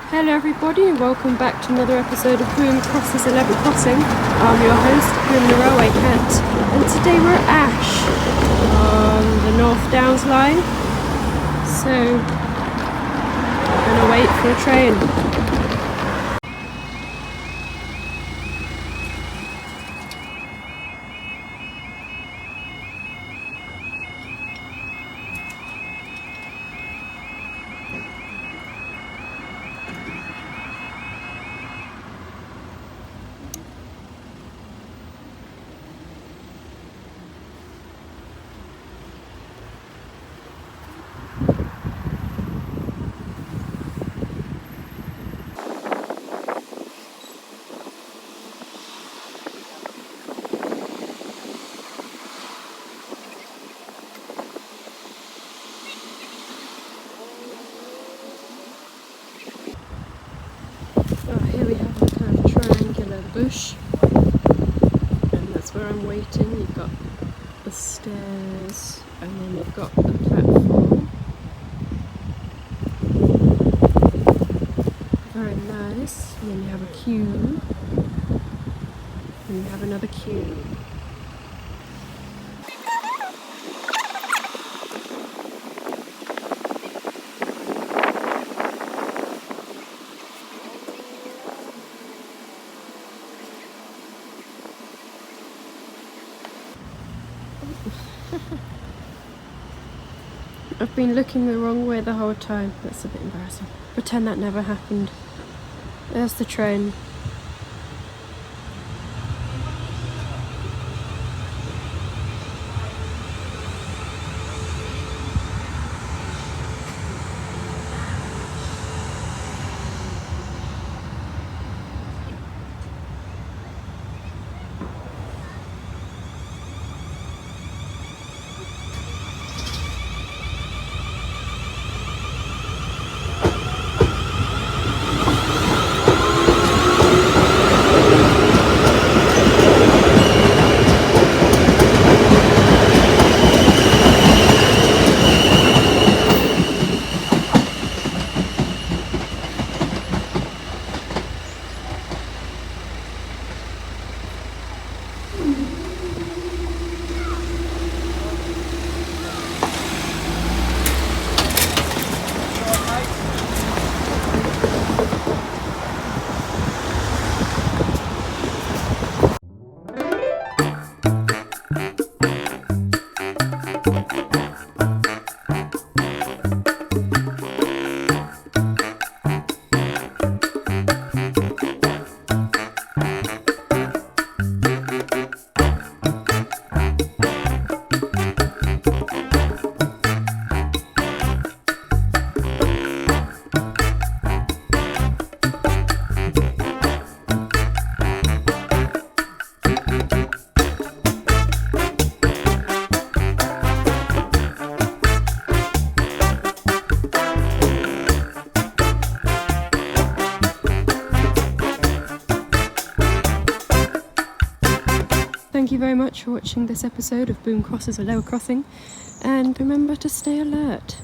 Hello everybody and welcome back to another episode of Boom Crosses a Level Crossing. I'm your host, Boom the Railway Cat, and today we're at Ash on the North Downs line. So, I'm going to wait for a train. Here we have a kind of triangular bush, and that's where I'm waiting. You've got the stairs, and then you've got the platform. Very nice. And then you have a queue, and you have another queue. I've been looking the wrong way the whole time. That's a bit embarrassing. Pretend that never happened. There's the train. Thank you very much for watching this episode of Boom Crosses a Level Crossing, and remember to stay alert.